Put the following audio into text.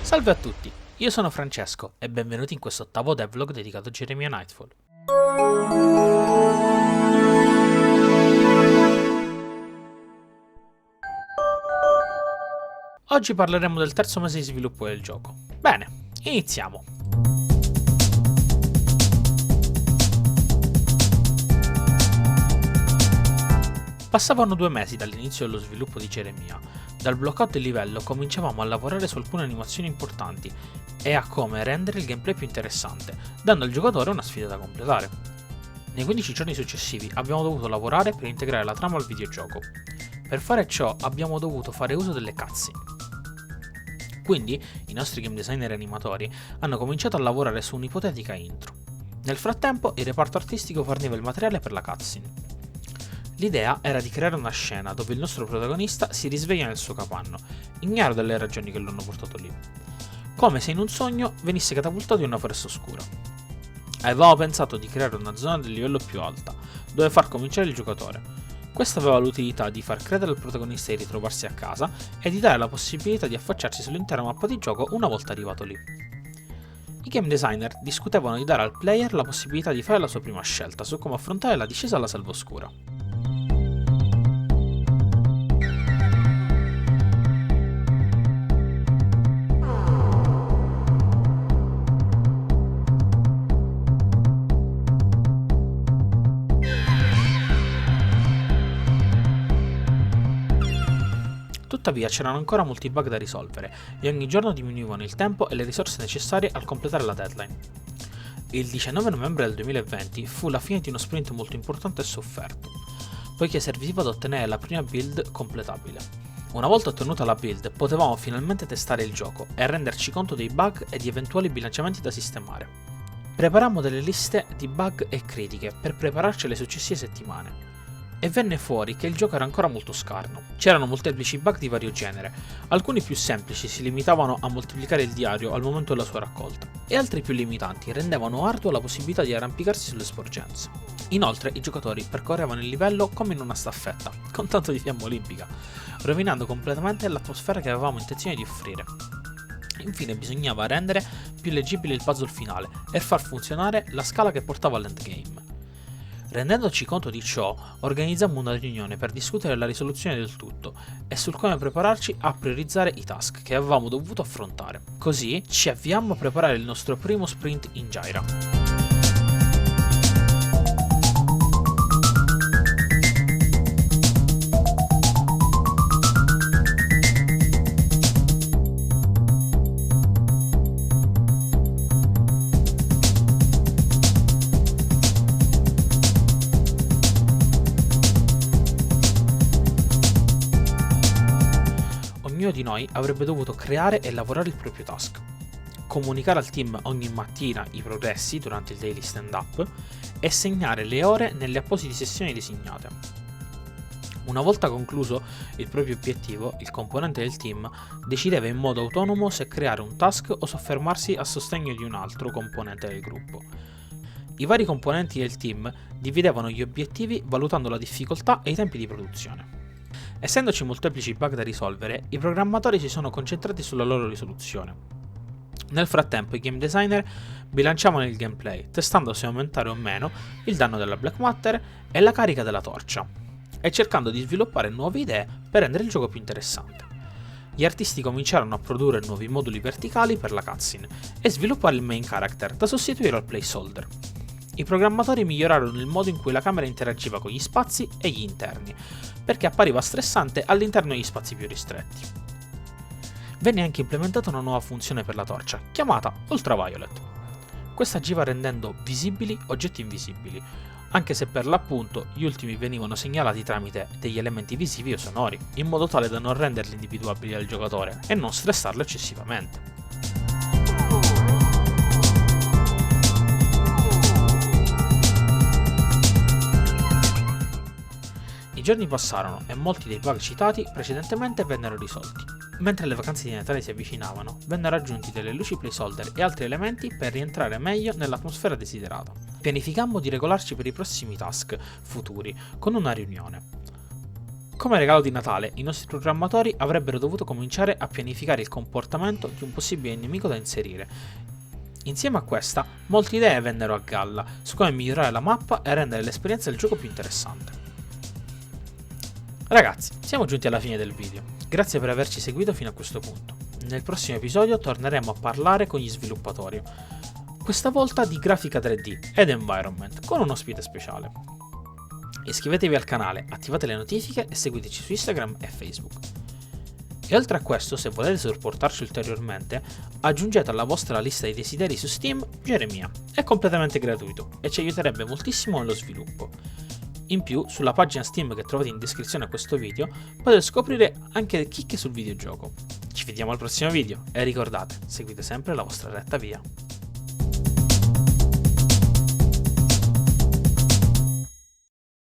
Salve a tutti, io sono Francesco e benvenuti in questo ottavo devlog dedicato a Jeremiah Nightfall. Oggi parleremo del terzo mese di sviluppo del gioco. Bene, iniziamo. Passavano 2 mesi dall'inizio dello sviluppo di Jeremiah. Dal blockout del livello cominciavamo a lavorare su alcune animazioni importanti e a come rendere il gameplay più interessante, dando al giocatore una sfida da completare. Nei 15 giorni successivi abbiamo dovuto lavorare per integrare la trama al videogioco. Per fare ciò abbiamo dovuto fare uso delle cutscene. Quindi i nostri game designer e animatori hanno cominciato a lavorare su un'ipotetica intro. Nel frattempo il reparto artistico forniva il materiale per la cutscene. L'idea era di creare una scena dove il nostro protagonista si risveglia nel suo capanno, ignaro delle ragioni che lo hanno portato lì, come se in un sogno venisse catapultato in una foresta oscura. Avevamo pensato di creare una zona del livello più alta, dove far cominciare il giocatore. Questo aveva l'utilità di far credere al protagonista di ritrovarsi a casa e di dare la possibilità di affacciarsi sull'intera mappa di gioco una volta arrivato lì. I game designer discutevano di dare al player la possibilità di fare la sua prima scelta su come affrontare la discesa alla selva oscura. Tuttavia c'erano ancora molti bug da risolvere e ogni giorno diminuivano il tempo e le risorse necessarie al completare la deadline. Il 19 novembre del 2020 fu la fine di uno sprint molto importante e sofferto, poiché serviva ad ottenere la prima build completabile. Una volta ottenuta la build potevamo finalmente testare il gioco e renderci conto dei bug e di eventuali bilanciamenti da sistemare. Preparammo delle liste di bug e critiche per prepararci alle successive settimane. E venne fuori che il gioco era ancora molto scarno. C'erano molteplici bug di vario genere, alcuni più semplici si limitavano a moltiplicare il diario al momento della sua raccolta, e altri più limitanti rendevano ardua la possibilità di arrampicarsi sulle sporgenze. Inoltre i giocatori percorrevano il livello come in una staffetta, con tanto di fiamma olimpica, rovinando completamente l'atmosfera che avevamo intenzione di offrire. Infine bisognava rendere più leggibile il puzzle finale e far funzionare la scala che portava all'endgame. Rendendoci conto di ciò, organizzammo una riunione per discutere la risoluzione del tutto e sul come prepararci a priorizzare i task che avevamo dovuto affrontare. Così ci avviammo a preparare il nostro primo sprint in Gyra. Ognuno di noi avrebbe dovuto creare e lavorare il proprio task, comunicare al team ogni mattina i progressi durante il daily stand-up e segnare le ore nelle apposite sessioni designate. Una volta concluso il proprio obiettivo, il componente del team decideva in modo autonomo se creare un task o soffermarsi a sostegno di un altro componente del gruppo. I vari componenti del team dividevano gli obiettivi valutando la difficoltà e i tempi di produzione. Essendoci molteplici bug da risolvere, i programmatori si sono concentrati sulla loro risoluzione. Nel frattempo i game designer bilanciavano il gameplay, testando se aumentare o meno il danno della Black Matter e la carica della torcia, e cercando di sviluppare nuove idee per rendere il gioco più interessante. Gli artisti cominciarono a produrre nuovi moduli verticali per la cutscene e sviluppare il main character da sostituire al placeholder. I programmatori migliorarono il modo in cui la camera interagiva con gli spazi e gli interni, perché appariva stressante all'interno degli spazi più ristretti. Venne anche implementata una nuova funzione per la torcia, chiamata Ultraviolet. Questa agiva rendendo visibili oggetti invisibili, anche se per l'appunto gli ultimi venivano segnalati tramite degli elementi visivi o sonori, in modo tale da non renderli individuabili al giocatore e non stressarlo eccessivamente. I giorni passarono e molti dei bug citati precedentemente vennero risolti. Mentre le vacanze di Natale si avvicinavano, vennero aggiunti delle luci placeholder e altri elementi per rientrare meglio nell'atmosfera desiderata. Pianificammo di regolarci per i prossimi task futuri con una riunione. Come regalo di Natale, i nostri programmatori avrebbero dovuto cominciare a pianificare il comportamento di un possibile nemico da inserire. Insieme a questa, molte idee vennero a galla su come migliorare la mappa e rendere l'esperienza del gioco più interessante. Ragazzi, siamo giunti alla fine del video. Grazie per averci seguito fino a questo punto. Nel prossimo episodio torneremo a parlare con gli sviluppatori, questa volta di grafica 3D ed environment, con un ospite speciale. Iscrivetevi al canale, attivate le notifiche e seguiteci su Instagram e Facebook. E oltre a questo, se volete supportarci ulteriormente, aggiungete alla vostra lista di desideri su Steam Geremia. È completamente gratuito e ci aiuterebbe moltissimo nello sviluppo. In più, sulla pagina Steam che trovate in descrizione a questo video, potete scoprire anche chicche sul videogioco. Ci vediamo al prossimo video e ricordate, seguite sempre la vostra retta via.